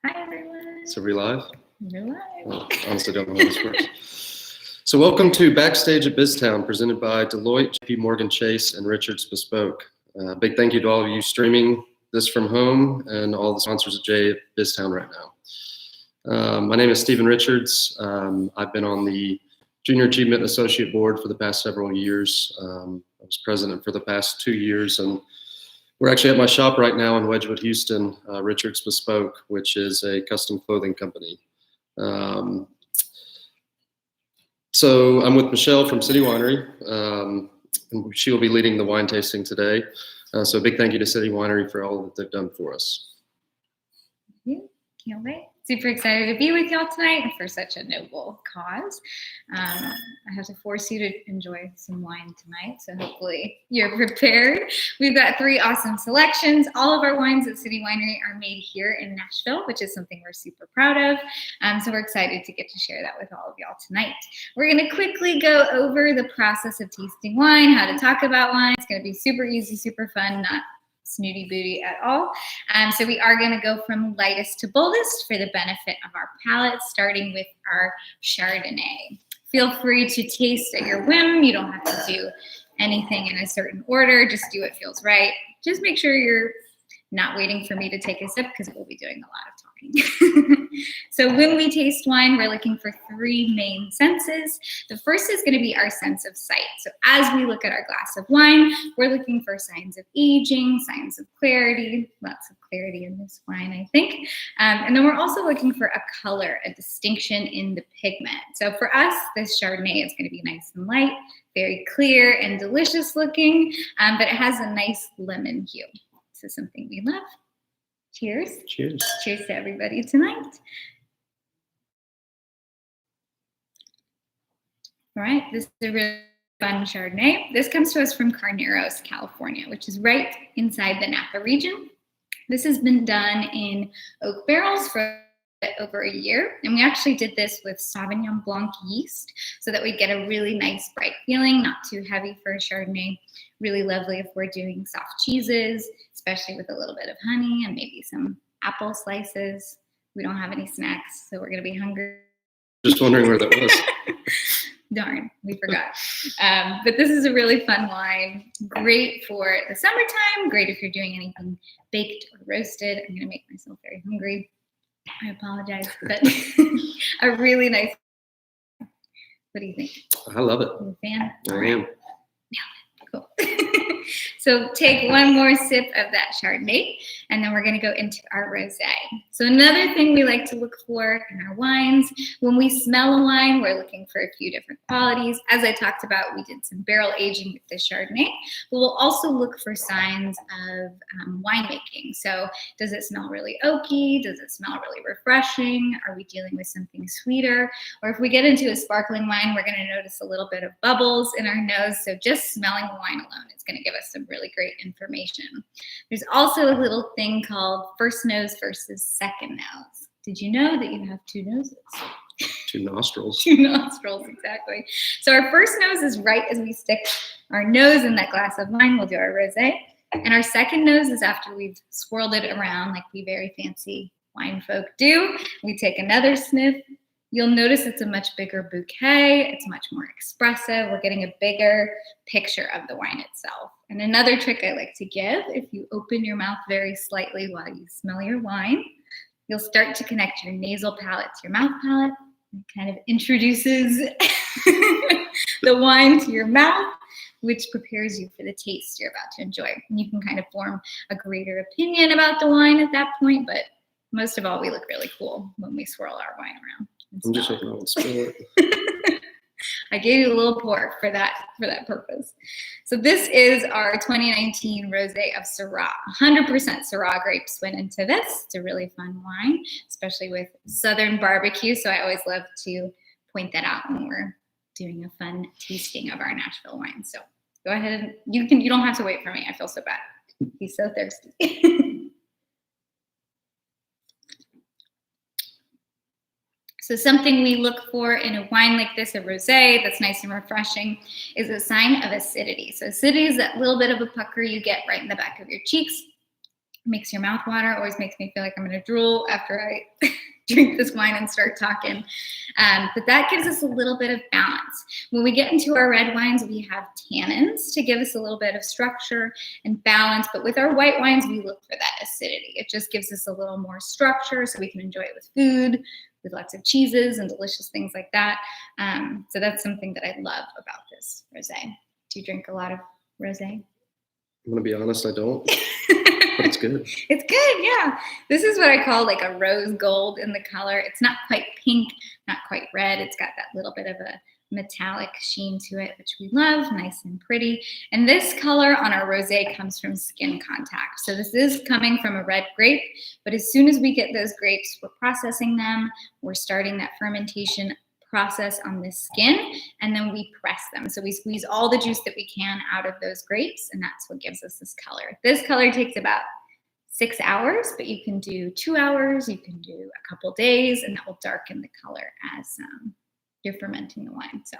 Hi, everyone. So we live? We're live. Well, honestly, don't know how this works. So welcome to Backstage at BizTown, presented by Deloitte, JP Morgan Chase, and Richards Bespoke. Big thank you to all of you streaming this from home and all the sponsors at BizTown right now. My name is Stephen Richards. I've been on the Junior Achievement Associate Board for the past several years. I was president for the past 2 years, and we're actually at my shop right now in Wedgwood, Houston, Richards Bespoke, which is a custom clothing company. So I'm with Michelle from City Winery, and she will be leading the wine tasting today. So a big thank you to City Winery for all that they've done for us. Can't wait. Super excited to be with y'all tonight and for such a noble cause. I have to force you to enjoy some wine tonight, so hopefully you're prepared. We've got 3 awesome selections. All of our wines at City Winery are made here in Nashville, which is something we're super proud of. So we're excited to get to share that with all of y'all tonight. We're going to quickly go over the process of tasting wine, how to talk about wine. It's going to be super easy, super fun, not snooty booty at all. So we are going to go from lightest to boldest for the benefit of our palate, starting with our Chardonnay. Feel free to taste at your whim. You don't have to do anything in a certain order. Just do what feels right. Just make sure you're not waiting for me to take a sip because we'll be doing a lot of talking. So when we taste wine, we're looking for 3 main senses. The first is going to be our sense of sight. So as we look at our glass of wine, we're looking for signs of aging, signs of clarity, lots of clarity in this wine, I think. And then we're also looking for a color, a distinction in the pigment. So for us, this Chardonnay is going to be nice and light, very clear and delicious looking, but it has a nice lemon hue. This is something we love. Cheers. Cheers. Cheers to everybody tonight. All right, this is a really fun Chardonnay. This comes to us from Carneros, California, which is right inside the Napa region. This has been done in oak barrels for over a year. And we actually did this with Sauvignon Blanc yeast so that we get a really nice bright feeling, not too heavy for a Chardonnay. Really lovely if we're doing soft cheeses, especially with a little bit of honey and maybe some apple slices. We don't have any snacks, so we're going to be hungry. Just wondering where that was. Darn, we forgot. But this is a really fun wine. Great for the summertime. Great if you're doing anything baked or roasted. I'm going to make myself very hungry. I apologize, but a really nice. What do you think? I love it. You a fan? I am. Cool. So take one more sip of that Chardonnay, and then we're going to go into our rosé. So another thing we like to look for in our wines, when we smell a wine, we're looking for a few different qualities. As I talked about, we did some barrel aging with the Chardonnay, but we'll also look for signs of winemaking. So does it smell really oaky? Does it smell really refreshing? Are we dealing with something sweeter? Or if we get into a sparkling wine, we're going to notice a little bit of bubbles in our nose. So just smelling the wine alone is going to give us some really great information. There's also a little thing called first nose versus second nose. Did you know that you have 2 noses? 2 nostrils. 2 nostrils, exactly. So our first nose is right as we stick our nose in that glass of wine. We'll do our rosé. And our second nose is after we've swirled it around like we very fancy wine folk do. We take another sniff. You'll notice it's a much bigger bouquet. It's much more expressive. We're getting a bigger picture of the wine itself. And another trick I like to give, if you open your mouth very slightly while you smell your wine, you'll start to connect your nasal palate to your mouth palate. It kind of introduces the wine to your mouth, which prepares you for the taste you're about to enjoy. And you can kind of form a greater opinion about the wine at that point, but most of all, we look really cool when we swirl our wine around. I'm just hoping I won't spill it. I gave you a little pour for that purpose. So this is our 2019 Rosé of Syrah. 100% Syrah grapes went into this. It's a really fun wine, especially with Southern barbecue. So I always love to point that out when we're doing a fun tasting of our Nashville wine. So go ahead and you don't have to wait for me. I feel so bad. He's so thirsty. So something we look for in a wine like this, a rosé that's nice and refreshing, is a sign of acidity. So acidity is that little bit of a pucker you get right in the back of your cheeks. makes your mouth water, always makes me feel like I'm going to drool after I drink this wine and start talking. But that gives us a little bit of balance. When we get into our red wines, we have tannins to give us a little bit of structure and balance. But with our white wines, we look for that acidity. It just gives us a little more structure so we can enjoy it with food, with lots of cheeses and delicious things like that. So that's something that I love about this rosé. Do you drink a lot of rosé? I'm going to be honest, I don't. But it's good. It's good, yeah. This is what I call like a rose gold in the color. It's not quite pink, not quite red. It's got that little bit of a metallic sheen to it, which we love, nice and pretty. And this color on our rosé comes from skin contact. So this is coming from a red grape, but as soon as we get those grapes, we're processing them. We're starting that fermentation process on the skin, and then we press them. So we squeeze all the juice that we can out of those grapes, and that's what gives us this color. This color takes about 6 hours, but you can do 2 hours, you can do a couple days, and that will darken the color as you're fermenting the wine. So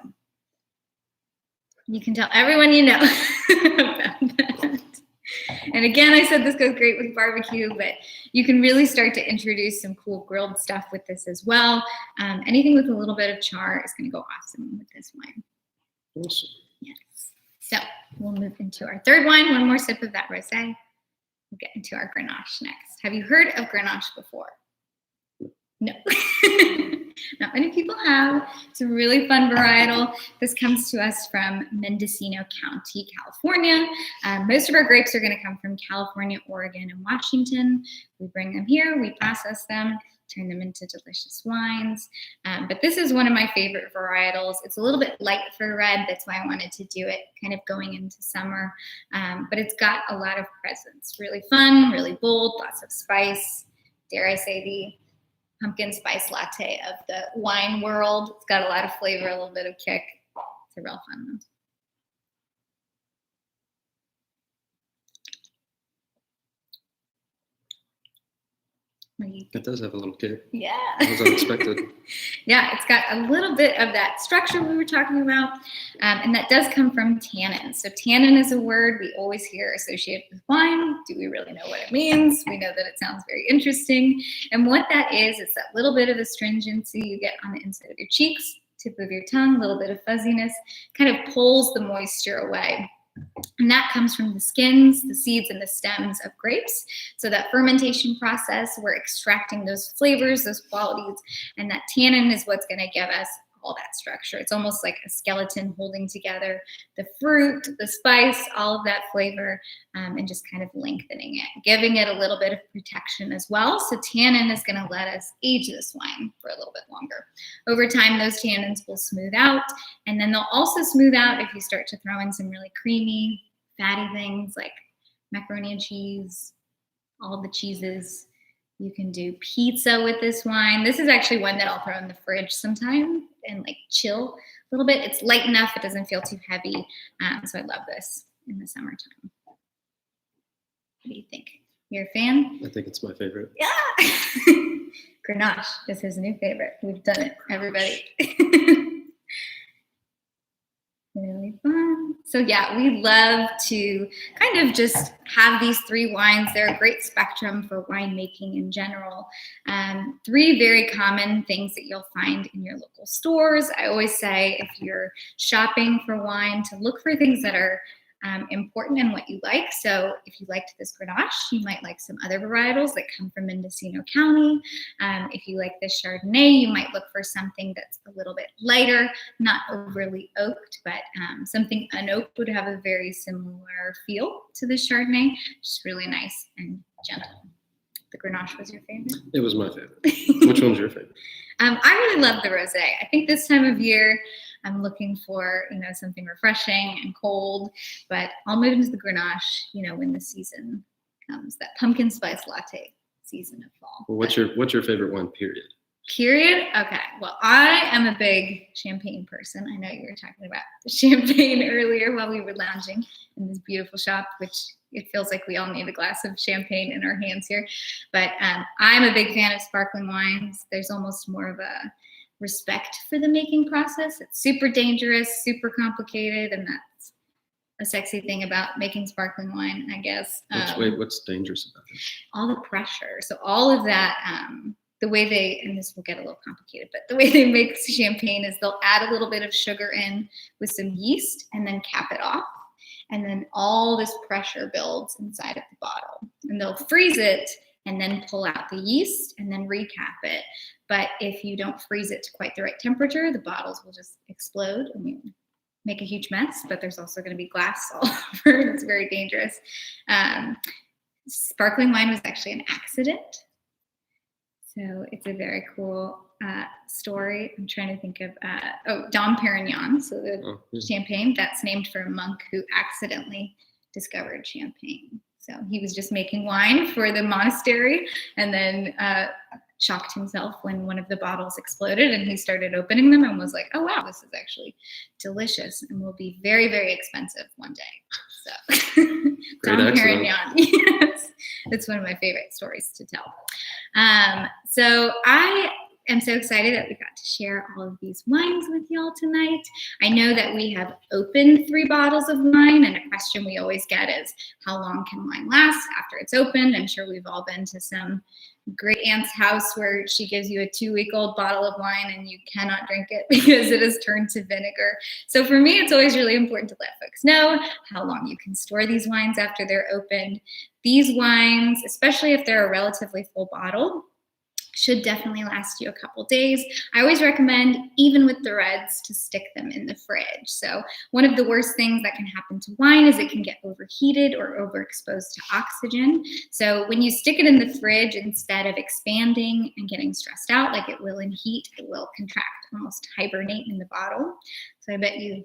you can tell everyone you know about that. And again, I said this goes great with barbecue, but you can really start to introduce some cool grilled stuff with this as well. Anything with a little bit of char is going to go awesome with this wine. Awesome. Yes. So we'll move into our third wine. One more sip of that rosé. We'll get into our Grenache next. Have you heard of Grenache before? No. Not many people have. It's a really fun varietal. This comes to us from Mendocino County, California. Most of our grapes are going to come from California, Oregon, and Washington. We bring them here, we process them, turn them into delicious wines. But this is one of my favorite varietals. It's a little bit light for red. That's why I wanted to do it kind of going into summer. But it's got a lot of presence. Really fun, really bold, lots of spice. Dare I say the pumpkin spice latte of the wine world. It's got a lot of flavor, a little bit of kick. It's a real fun one. It does have a little kick. Yeah. That was unexpected. Yeah, it's got a little bit of that structure we were talking about, and that does come from tannin. So tannin is a word we always hear associated with wine. Do we really know what it means? We know that it sounds very interesting. And what that is, it's that little bit of astringency you get on the inside of your cheeks, tip of your tongue, a little bit of fuzziness, kind of pulls the moisture away. And that comes from the skins, the seeds, and the stems of grapes. So that fermentation process, we're extracting those flavors, those qualities, and that tannin is what's going to give us all that structure. It's almost like a skeleton holding together the fruit, the spice, all of that flavor, and just kind of lengthening it, giving it a little bit of protection as well. So tannin is going to let us age this wine for a little bit longer. Over time, those tannins will smooth out, and then they'll also smooth out if you start to throw in some really creamy, fatty things like macaroni and cheese, all the cheeses. You can do pizza with this wine. This is actually one that I'll throw in the fridge sometime and like chill a little bit. It's light enough. It doesn't feel too heavy. So I love this in the summertime. What do you think? You're a fan? I think it's my favorite. Yeah. Grenache is his new favorite. We've done it, everybody. Really fun. So yeah, we love to kind of just have these three wines. They're a great spectrum for winemaking in general. Three very common things that you'll find in your local stores. I always say if you're shopping for wine to look for things that are important in what you like. So if you liked this Grenache, you might like some other varietals that come from Mendocino County. If you like this Chardonnay, you might look for something that's a little bit lighter, not overly oaked, but something unoaked would have a very similar feel to the Chardonnay, just really nice and gentle. The Grenache was your favorite? It was my favorite. Which one's your favorite? I really love the rosé. I think this time of year, I'm looking for, something refreshing and cold, but I'll move into the Grenache, when the season comes, that pumpkin spice latte season of fall. Well, what's your favorite one, period? Period? Okay. Well, I am a big champagne person. I know you were talking about the champagne earlier while we were lounging in this beautiful shop, which it feels like we all need a glass of champagne in our hands here. But I'm a big fan of sparkling wines. There's almost more of a respect for the making process. It's super dangerous, super complicated, and that's a sexy thing about making sparkling wine, I guess. What's dangerous about it? All the pressure. So all of that, the way they, and this will get a little complicated, but the way they make champagne is they'll add a little bit of sugar in with some yeast and then cap it off. And then all this pressure builds inside of the bottle. And they'll freeze it and then pull out the yeast and then recap it. But if you don't freeze it to quite the right temperature, the bottles will just explode. I mean, make a huge mess, but there's also going to be glass all over. It's very dangerous. Sparkling wine was actually an accident. So it's a very cool story. I'm trying to think of, Dom Perignon. So the champagne, that's named for a monk who accidentally discovered champagne. So he was just making wine for the monastery and then shocked himself when one of the bottles exploded, and he started opening them and was like, oh, wow, this is actually delicious and will be very, very expensive one day. So Dom Perignon, yes, it's one of my favorite stories to tell. So I am so excited that we got to share all of these wines with y'all tonight. I know that we have opened 3 bottles of wine, and a question we always get is, how long can wine last after it's opened? I'm sure we've all been to some great aunt's house where she gives you a 2-week-old bottle of wine and you cannot drink it because it has turned to vinegar. So for me, it's always really important to let folks know how long you can store these wines after they're opened. These wines, especially if they're a relatively full bottle, should definitely last you a couple days. I always recommend, even with the reds, to stick them in the fridge. So one of the worst things that can happen to wine is it can get overheated or overexposed to oxygen. So when you stick it in the fridge, instead of expanding and getting stressed out like it will in heat, it will contract, almost hibernate in the bottle. So I bet you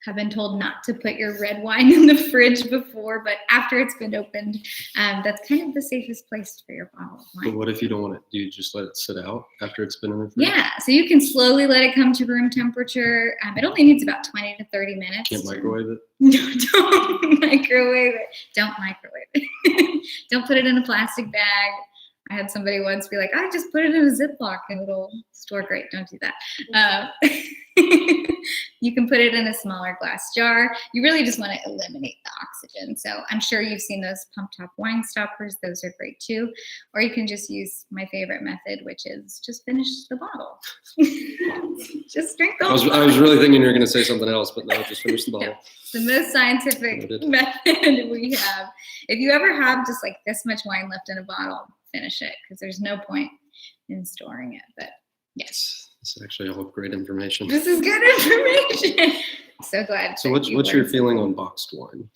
have been told not to put your red wine in the fridge before, but after it's been opened, that's kind of the safest place for your bottle of wine. But what if you don't want it? Do you just let it sit out after it's been in the fridge? Yeah, so you can slowly let it come to room temperature. It only needs about 20 to 30 minutes. Can't microwave it? No, don't microwave it. Don't microwave it. Don't put it in a plastic bag. I had somebody once be like, I just put it in a Ziploc and it'll store great. Don't do that. You can put it in a smaller glass jar. You really just want to eliminate the oxygen. So I'm sure you've seen those pump top wine stoppers. Those are great too. Or you can just use my favorite method, which is just finish the bottle. Just drink the whole I was really thinking you were going to say something else, but no, just finish the bottle. No, it's the most scientific method we have. If you ever have just like this much wine left in a bottle, finish it, because there's no point in storing it. But yes. It's actually all great information. This is good information. So glad. So what's your feeling on boxed wine?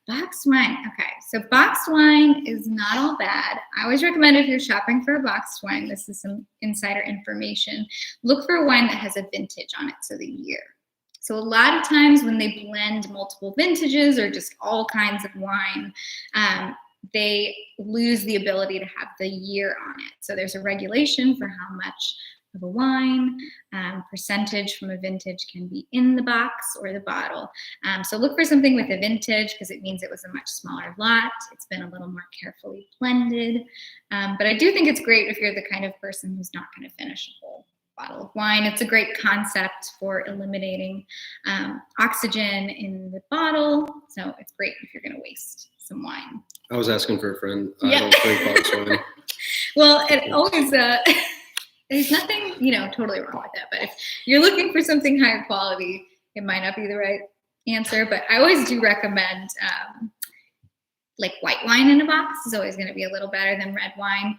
Boxed wine. Okay. So boxed wine is not all bad. I always recommend, if you're shopping for a boxed wine, this is some insider information, look for a wine that has a vintage on it, so the year. So a lot of times when they blend multiple vintages or just all kinds of wine, they lose the ability to have the year on it. So there's a regulation for how much of a wine percentage from a vintage can be in the box or the bottle. So look for something with a vintage, because it means it was a much smaller lot. It's been a little more carefully blended. But I do think it's great if you're the kind of person who's not going to finish a whole bottle of wine. It's a great concept for eliminating oxygen in the bottle. So it's great if you're going to waste some wine. I was asking for a friend. I don't drink boxed wine. Well, it always... There's nothing, totally wrong with that. But if you're looking for something higher quality, it might not be the right answer. But I always do recommend, like white wine in a box is always going to be a little better than red wine.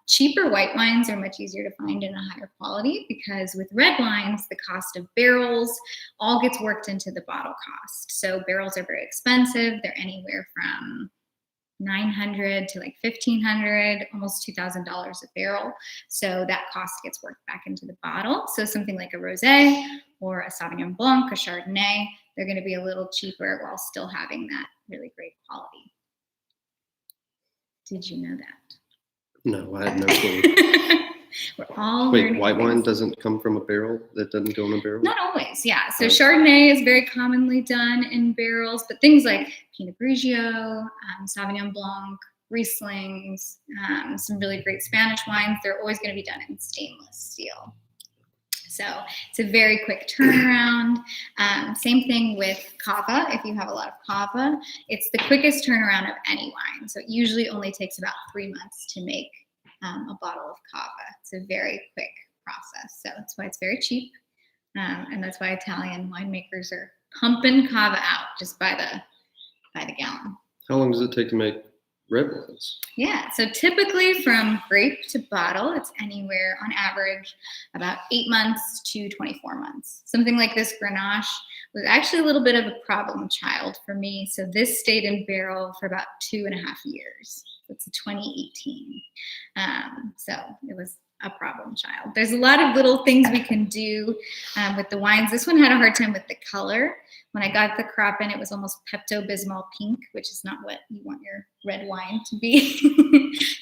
Cheaper white wines are much easier to find in a higher quality, because with red wines, the cost of barrels all gets worked into the bottle cost. So barrels are very expensive. They're anywhere from $900 to like $1,500, almost $2,000 a barrel. So that cost gets worked back into the bottle. So something like a rosé or a Sauvignon Blanc, a Chardonnay, they're going to be a little cheaper while still having that really great quality. Did you know that? No, I had no clue. We're all Wait, white wine doesn't come from a barrel? That doesn't go in a barrel? Not always, yeah. So Chardonnay is very commonly done in barrels, but things like Pinot Grigio, Sauvignon Blanc, Rieslings, some really great Spanish wines, they're always going to be done in stainless steel. So it's a very quick turnaround. Same thing with cava. If you have a lot of cava, it's the quickest turnaround of any wine. So it usually only takes about 3 months to make a bottle of cava. It's a very quick process. So that's why it's very cheap. And that's why Italian winemakers are pumping cava out just by the gallon. How long does it take to make red wines? Yeah, so typically from grape to bottle, it's anywhere on average about 8 months to 24 months. Something like this Grenache was actually a little bit of a problem child for me. So this stayed in barrel for about 2.5 years. It's a 2018. So it was a problem child. There's a lot of little things we can do with the wines. This one had a hard time with the color. When I got the crop in, it was almost Pepto-Bismol pink, which is not what you want your red wine to be.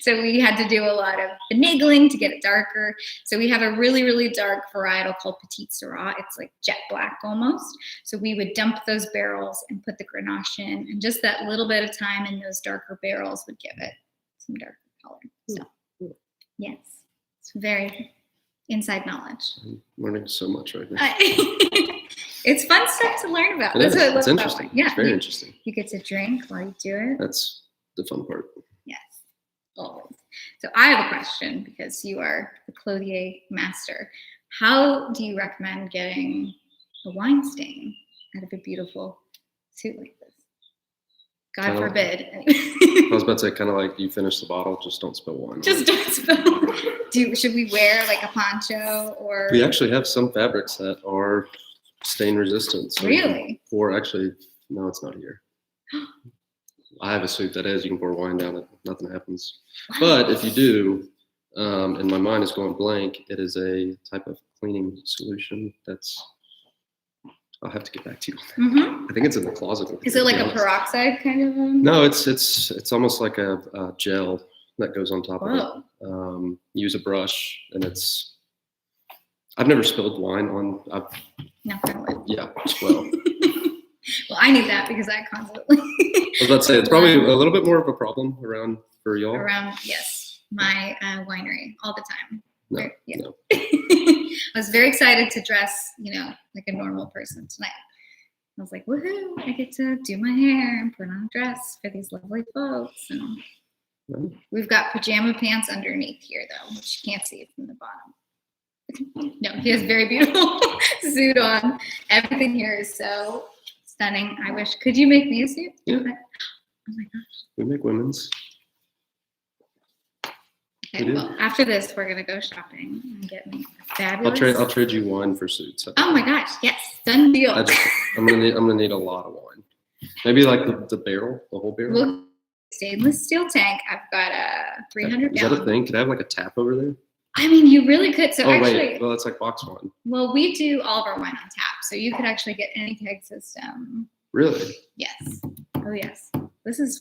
So we had to do a lot of finagling to get it darker. So we have a really, really dark varietal called Petite Syrah. It's like jet black almost. So we would dump those barrels and put the Grenache in, and just that little bit of time in those darker barrels would give it some darker color. So yes, it's very inside knowledge. I'm learning so much right now. It's fun stuff to learn about. That's what I love it's interesting. about wine. Yeah, It's very interesting. You get to drink while you do it. That's the fun part. Yes, always. So I have a question because you are the clothier master. How do you recommend getting a wine stain out of a beautiful suit like this? God forbid. I was about to say, kind of like you finish the bottle, just don't spill wine. Just don't spill. Should we wear like a poncho or? We actually have some fabrics that are stain resistant. So really? Or actually, no, it's not here. I have a suit that is. You can pour wine down it, nothing happens. Wow. But if you do, and my mind is going blank, it is a type of cleaning solution that's. I'll have to get back to you. Mm-hmm. I think it's in the closet. Is it like a peroxide kind of? No, it's almost like a gel that goes on top of it. Use a brush, and it's. I've never spilled wine on. Yeah, well. Well, I need that because I constantly. I was about to say it's probably a little bit more of a problem around for y'all. Around, yes, my winery all the time. No, yeah. No. I was very excited to dress, like a normal person tonight. I was like, woohoo! I get to do my hair and put on a dress for these lovely folks. And we've got pajama pants underneath here, though, which you can't see from the bottom. No, he has very beautiful suit on. Everything here is so stunning. I wish. Could you make me a suit? Yeah. Oh my gosh. We make women's. Okay, well, after this, we're gonna go shopping and get me a fabulous. I'll trade you wine for suits. Oh my gosh! Yes, done deal. I'm gonna need a lot of wine. Maybe like the barrel, the whole barrel. Well, stainless steel tank. I've got a 300 Is that a thing? Could I have like a tap over there? I mean, you really could. So actually, wait. Well, it's like box wine. Well, we do all of our wine on tap, so you could actually get any keg system. Really? Yes. Oh yes.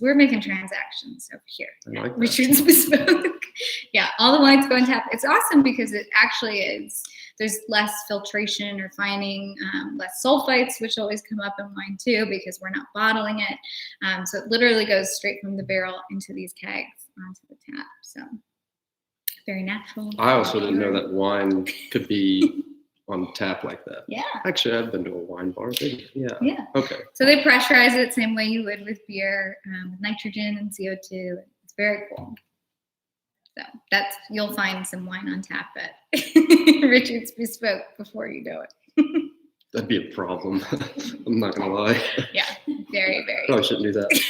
We're making transactions over here. I like that. Richard's Bespoke. Yeah, all the wines go on tap. It's awesome because it actually is. There's less filtration or refining, less sulfites, which always come up in wine too because we're not bottling it. So it literally goes straight from the barrel into these kegs onto the tap. So very natural. I also didn't know that wine could be on tap like that. Yeah. Actually, I've been to a wine bar. Yeah. Yeah. Okay. So they pressurize it same way you would with beer, with nitrogen and CO2. It's very cool. So you'll find some wine on tap at Richard's Bespoke before you know it. That'd be a problem. I'm not gonna lie. Yeah, very, very. Probably shouldn't do that.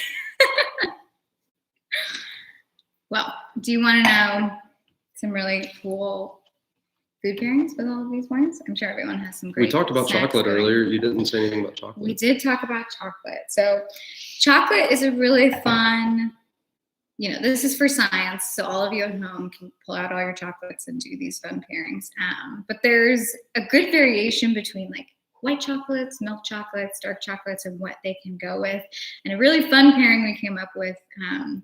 Well, do you want to know some really cool food pairings with all of these wines? I'm sure everyone has some great. We talked about chocolate earlier. You didn't say anything about chocolate. We did talk about chocolate. So chocolate is a really fun, this is for science. So all of you at home can pull out all your chocolates and do these fun pairings. But there's a good variation between like white chocolates, milk chocolates, dark chocolates, and what they can go with. And a really fun pairing we came up with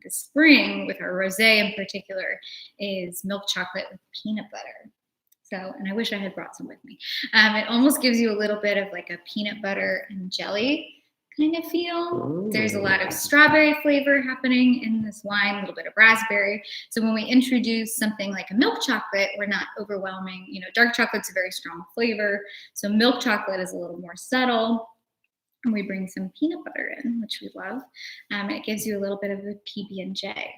this spring with our rosé in particular is milk chocolate with peanut butter. So, and I wish I had brought some with me. It almost gives you a little bit of like a peanut butter and jelly kind of feel. Oh. There's a lot of strawberry flavor happening in this wine, a little bit of raspberry. So when we introduce something like a milk chocolate, we're not overwhelming. Dark chocolate's a very strong flavor. So milk chocolate is a little more subtle. And we bring some peanut butter in, which we love. And it gives you a little bit of a PB&J.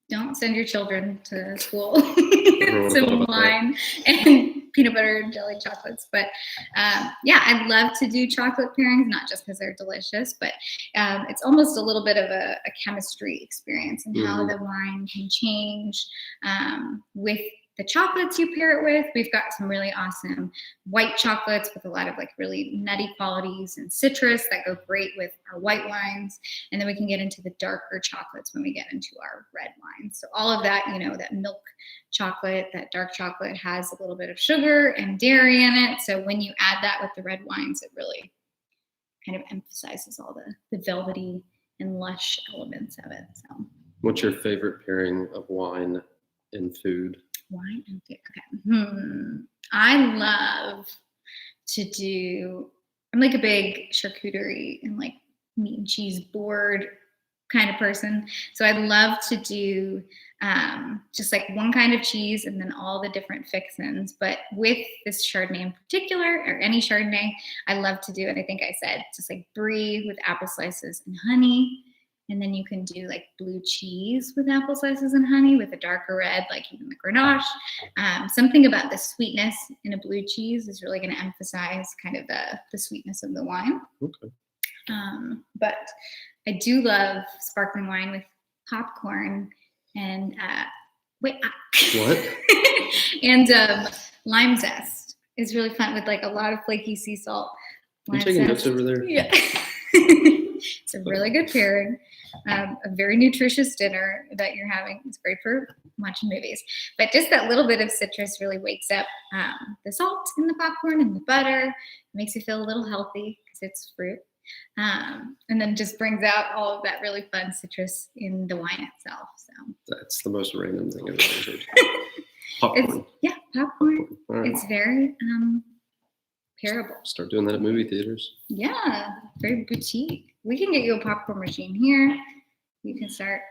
Don't send your children to school with some wine and peanut butter and jelly chocolates. But I'd love to do chocolate pairings, not just because they're delicious, but it's almost a little bit of a chemistry experience and how the wine can change with the chocolates you pair it with. We've got some really awesome white chocolates with a lot of like really nutty qualities and citrus that go great with our white wines. And then we can get into the darker chocolates when we get into our red wines. So all of that, that milk chocolate, that dark chocolate has a little bit of sugar and dairy in it. So when you add that with the red wines, it really kind of emphasizes all the velvety and lush elements of it. So, what's your favorite pairing of wine and food? Wine and food. Okay. I love to do, I'm like a big charcuterie and like meat and cheese board kind of person. So I love to do just like one kind of cheese and then all the different fixins. But with this Chardonnay in particular, or any Chardonnay, I love to do it. I think I said just like brie with apple slices and honey. And then you can do like blue cheese with apple slices and honey with a darker red, like even the Grenache. Something about the sweetness in a blue cheese is really going to emphasize kind of the sweetness of the wine. Okay. But I do love sparkling wine with popcorn and what? and lime zest is really fun with like a lot of flaky sea salt. You taking notes over there? Yeah. It's a really good pairing. A very nutritious dinner that you're having. It's great for watching movies. But just that little bit of citrus really wakes up the salt in the popcorn and the butter. It makes you feel a little healthy because it's fruit. And then just brings out all of that really fun citrus in the wine itself. So that's the most random thing I've ever heard. Popcorn. Popcorn. All right. It's very pairable. Start doing that at movie theaters. Yeah, very boutique. We can get you a popcorn machine here. You can start.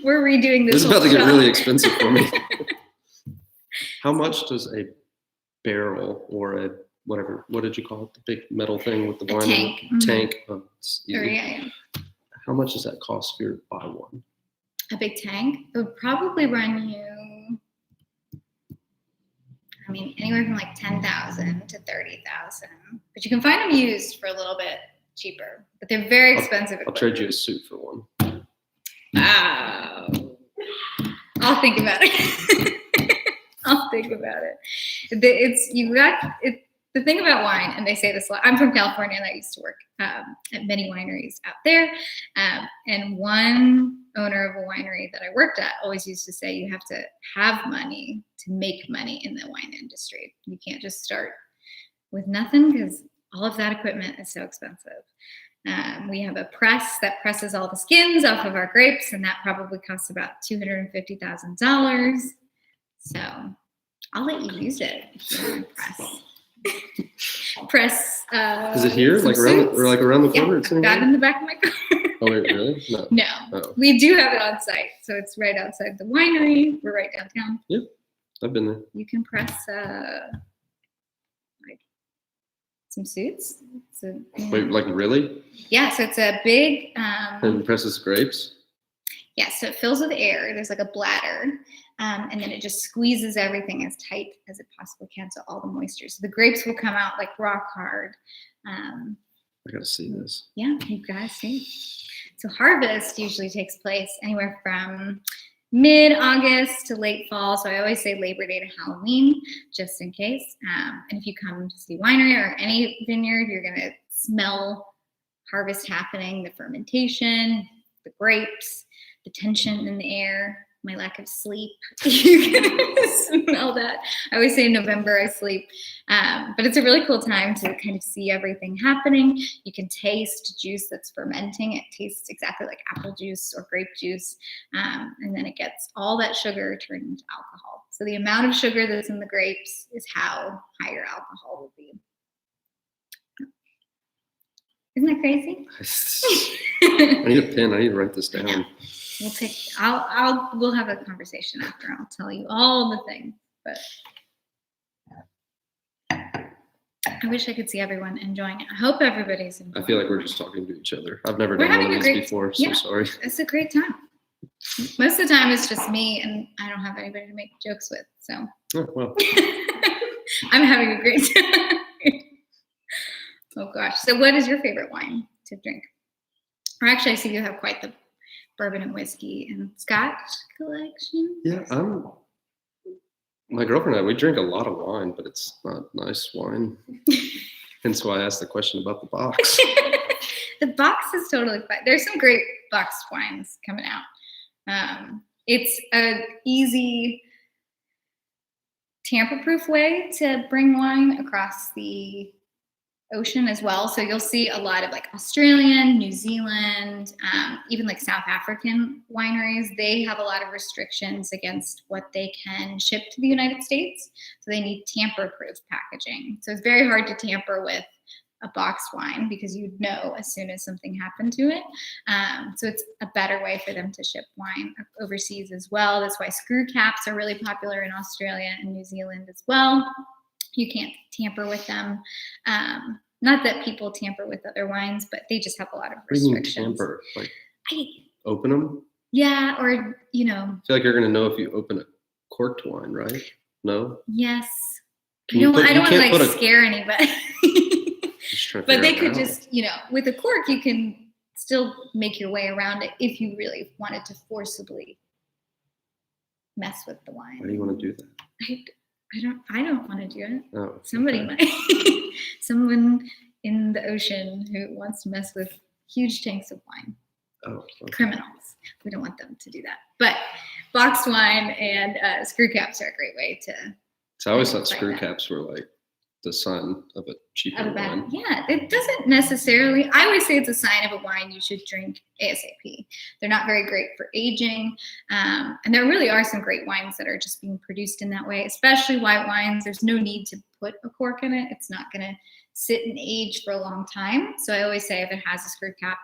We're redoing this. This is about to get really expensive for me. How much does a barrel or a whatever? What did you call it? The big metal thing with the wine tank. in it? Tank. Oh, it's easy. Yeah. How much does that cost if you buy one? A big tank? It would probably run you. I mean, anywhere from like 10,000 to 30,000. But you can find them used for a little bit cheaper. But they're very expensive. I'll trade you a suit for one. Oh. I'll think about it. I'll think about it. The thing about wine, and they say this a lot. I'm from California, and I used to work at many wineries out there. And one owner of a winery that I worked at always used to say, you have to have money to make money in the wine industry. You can't just start with nothing because all of that equipment is so expensive. We have a press that presses all the skins off of our grapes, and that probably costs about $250,000. So I'll let you use it if you want to press. Is it here, like around the corner? Yeah, I've got it in the back of my car. Oh, wait, really? No. No, Oh. We do have it on site, so it's right outside the winery. We're right downtown. Yep, I've been there. You can press like some suits. Wait, like really? Yeah, so it's a big. And it presses grapes. Yeah, so it fills with air. There's like a bladder, and then it just squeezes everything as tight as it possibly can, so all the moisture. So the grapes will come out like rock hard. I gotta see this. Yeah, you gotta see. So harvest usually takes place anywhere from mid-August to late fall. So I always say Labor Day to Halloween, just in case. And if you come to see winery or any vineyard, you're gonna smell harvest happening, the fermentation, the grapes, the tension in the air, my lack of sleep. You can smell that. I always say in November I sleep. But it's a really cool time to kind of see everything happening. You can taste juice that's fermenting. It tastes exactly like apple juice or grape juice. And then it gets all that sugar turned into alcohol. So the amount of sugar that's in the grapes is how high your alcohol will be. Isn't that crazy? I need a pen. I need to write this I know. down. We'll have a conversation after. I'll tell you all the things, but I wish I could see everyone enjoying it. I hope everybody's enjoying it. I feel like we're just talking to each other. I've never We're done one having of a these great- before, so yeah. sorry. It's a great time. Most of the time it's just me and I don't have anybody to make jokes with, so Oh, well, I'm having a great time. Oh gosh. So what is your favorite wine to drink? Or actually I see you have quite the bourbon and whiskey and Scotch collection. yeah, my girlfriend and I, we drink a lot of wine, but it's not nice wine. Hence why I asked the question about the box. The box is totally fine. There's some great boxed wines coming out. It's an easy tamper-proof way to bring wine across the ocean as well. So you'll see a lot of like Australian, New Zealand, even like South African wineries. They have a lot of restrictions against what they can ship to the United States. So they need tamper-proof packaging. So it's very hard to tamper with a boxed wine because you'd know as soon as something happened to it. So it's a better way for them to ship wine overseas as well. That's why screw caps are really popular in Australia and New Zealand as well. You can't tamper with them. Not that people tamper with other wines, but they just have a lot of What do you mean restrictions. tamper? Like open them? Yeah, or I feel like you're going to know if you open a corked wine, right? No? yes. Can you put- I don't you want to can't like put a- scare anybody. Just trying to But figure they out could how. just, with a cork, you can still make your way around it if you really wanted to forcibly mess with the wine. Why do you want to do that? I don't want to do it. Oh, Somebody okay. might. Someone in the ocean who wants to mess with huge tanks of wine. Oh, okay. Criminals. We don't want them to do that. But boxed wine and screw caps are a great way to. So I always thought Like screw that. caps were like the sign of a cheaper Out of that. wine. Yeah, it doesn't necessarily. I always say it's a sign of a wine you should drink ASAP. They're not very great for aging, and there really are some great wines that are just being produced in that way, especially white wines. There's no need to put a cork in it. It's not going to sit and age for a long time. So I always say if it has a screw cap,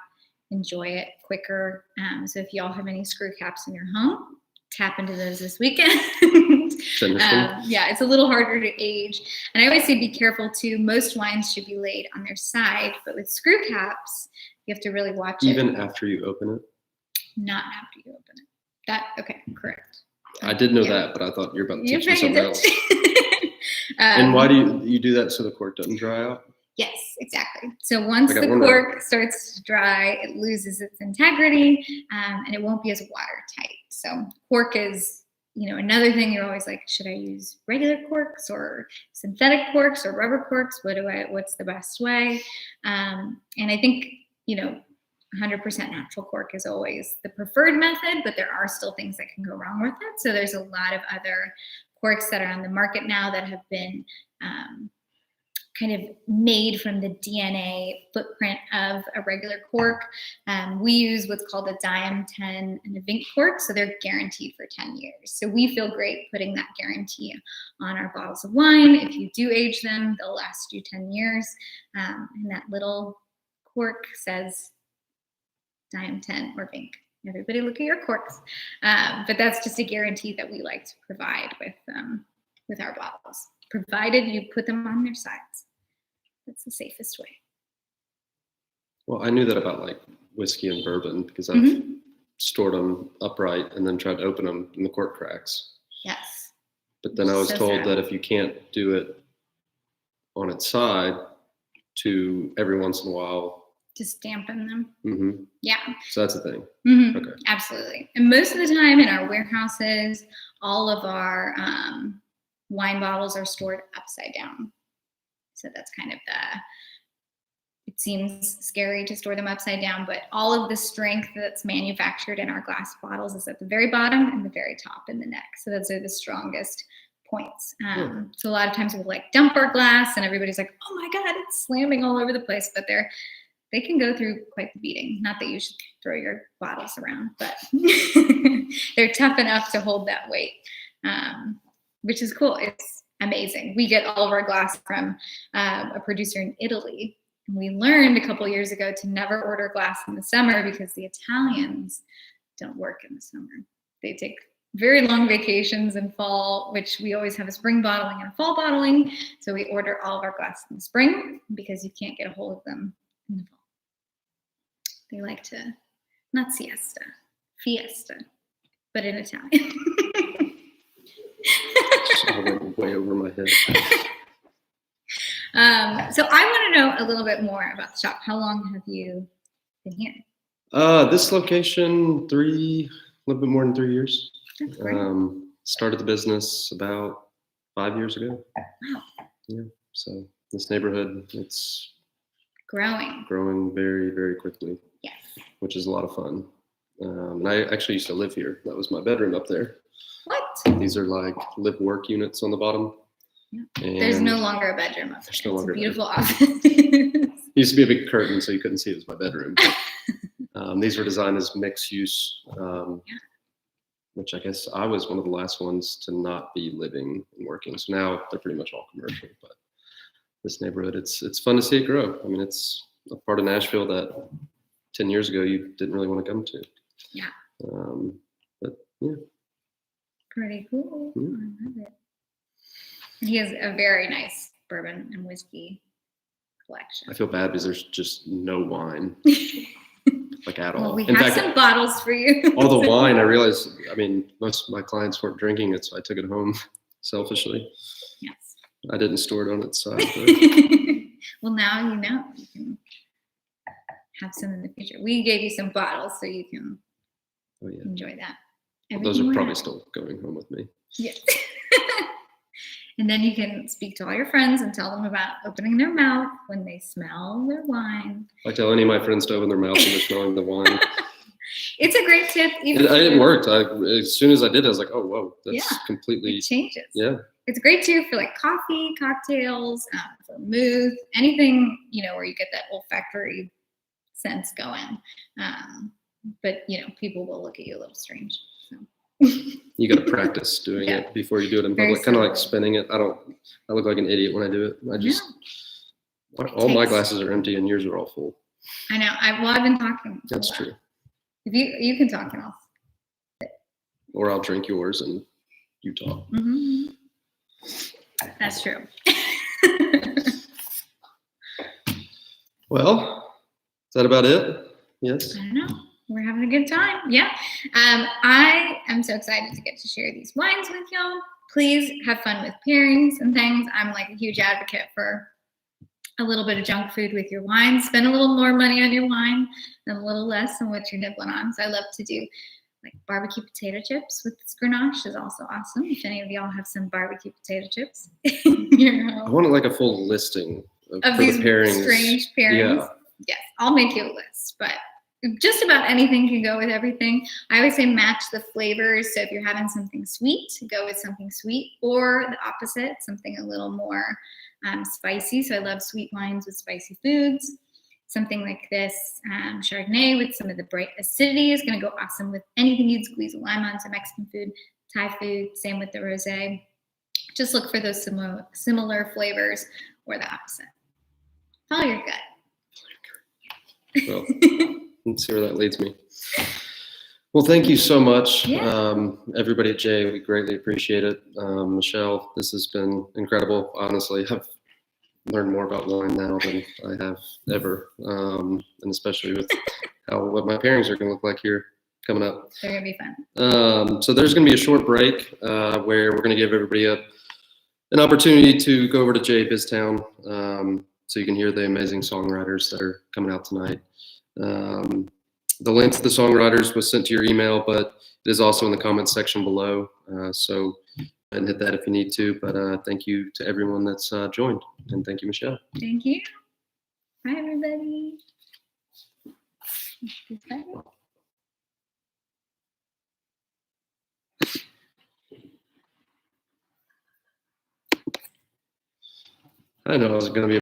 enjoy it quicker. So if y'all have any screw caps in your home, tap into those this weekend. Finish them. Yeah, it's a little harder to age. And I always say be careful too. Most wines should be laid on their side, but with screw caps, you have to really watch Even it. after you open it? Not after you open it. Okay, correct. I did know Yeah. that, but I thought you were about to You're teach me paying something else. attention. And why do you do that so the cork doesn't dry out? Yes, exactly. So once I got the one right. cork starts to dry, it loses its integrity, and it won't be as watertight. So cork is, another thing you're always like, should I use regular corks or synthetic corks or rubber corks? What's the best way? And I think, 100% natural cork is always the preferred method, but there are still things that can go wrong with it. So there's a lot of other corks that are on the market now that have been kind of made from the DNA footprint of a regular cork. We use what's called a Diam 10 and a Vink cork, so they're guaranteed for 10 years. So we feel great putting that guarantee on our bottles of wine. If you do age them, they'll last you 10 years. And that little cork says Diam 10 or Vink. Everybody look at your corks. But that's just a guarantee that we like to provide with our bottles, provided you put them on their sides. That's the safest way. Well, I knew that about like whiskey and bourbon because I've stored them upright and then tried to open them and the cork cracks. Yes. But then I was So told sad. that if you can't do it on its side, to every once in a while. Just dampen them. Mm-hmm. Yeah. So that's the thing. Mm-hmm. Okay. Absolutely. And most of the time in our warehouses, all of our wine bottles are stored upside down. So that's kind of it seems scary to store them upside down, but all of the strength that's manufactured in our glass bottles is at the very bottom and the very top in the neck. So those are the strongest points. So a lot of times we'll like dump our glass and everybody's like, oh my God, it's slamming all over the place, but they can go through quite the beating. Not that you should throw your bottles around, but they're tough enough to hold that weight, which is cool. It's amazing. We get all of our glass from a producer in Italy We learned a couple years ago to never order glass in the summer because the Italians don't work in the summer. They take very long vacations in fall, which we always have a spring bottling and a fall bottling. So we order all of our glass in the spring because you can't get a hold of them in the fall. They like to, not siesta, fiesta, but in Italian. I went way over my head. So I want to know a little bit more about the shop. How long have you been here? This location, a little bit more than 3 years. That's great. Started the business about 5 years ago. Wow. Yeah. So this neighborhood, it's Growing very, very quickly. Yes. Which is a lot of fun. And I actually used to live here. That was my bedroom up there. What? These are like live-work units on the bottom. Yeah. And There's no longer a bedroom up there. There's no longer a beautiful a office. It used to be a big curtain, so you couldn't see it was my bedroom. These were designed as mixed use, which I guess I was one of the last ones to not be living and working. So now they're pretty much all commercial. But this neighborhood, it's fun to see it grow. I mean, it's a part of Nashville that 10 years ago you didn't really want to come to. Yeah. But yeah. Pretty cool. Yeah. I love it. And he has a very nice bourbon and whiskey collection. I feel bad because there's just no wine, like at all. Well, we In have fact, some bottles for you. all the wine, I realized, I mean, most of my clients weren't drinking it, so I took it home selfishly. Yes. I didn't store it on its side. Well, now you know. You can have some in the future. We gave you some bottles so you can Oh, yeah. enjoy that. Well, those are Everything probably we have. still going home with me. Yes. And then you can speak to all your friends and tell them about opening their mouth when they smell their wine. I tell any of my friends to open their mouth when they're smelling the wine. It's a great tip. It worked. As soon as I did, I was like, oh, whoa, that's Yeah. completely, It changes. yeah. It's great too for like coffee, cocktails, vermouth, anything, where you get that olfactory sense going. But, people will look at you a little strange. So. You got to practice doing it before you do it in Very public. Kind of like slowly. spinning it. I look like an idiot when I do it. I just, It all my takes- glasses are empty and yours are all full. I know. I've been talking. That's true. If you can talk and I'll. Or I'll drink yours and you talk. Mm-hmm. That's true. Well, is that about it? Yes. I don't know. We're having a good time. Yeah. I am so excited to get to share these wines with y'all. Please have fun with pairings and things. I'm like a huge advocate for a little bit of junk food with your wine. Spend a little more money on your wine and a little less on what you're nibbling on. So I love to do like barbecue potato chips with this Grenache is also awesome. If any of y'all have some barbecue potato chips in your home. I wanted like a full listing Of for these the pairings. strange pairings. Yeah. Yes, I'll make you a list, but just about anything can go with everything. I always say match the flavors. So if you're having something sweet, go with something sweet, or the opposite, something a little more spicy. So I love sweet wines with spicy foods. Something like this Chardonnay with some of the bright acidity is going to go awesome with anything you'd squeeze a lime on. So Mexican food, Thai food, same with the rosé. Just look for those similar flavors or the opposite. Follow your gut. Well, let's see where that leads me. Well, thank you so much, Yeah. everybody at Jay. We greatly appreciate it. Michelle, this has been incredible. Honestly, I've learned more about wine now than I have ever, and especially with what my pairings are going to look like here coming up. They're going to be fun. So there's going to be a short break where we're going to give everybody an opportunity to go over to Jay Biztown so you can hear the amazing songwriters that are coming out tonight. The link to the songwriters was sent to your email, but it is also in the comments section below. So go ahead and hit that if you need to. But thank you to everyone that's joined. And thank you, Michelle. Thank you. Bye, everybody. Bye. I know I was going to be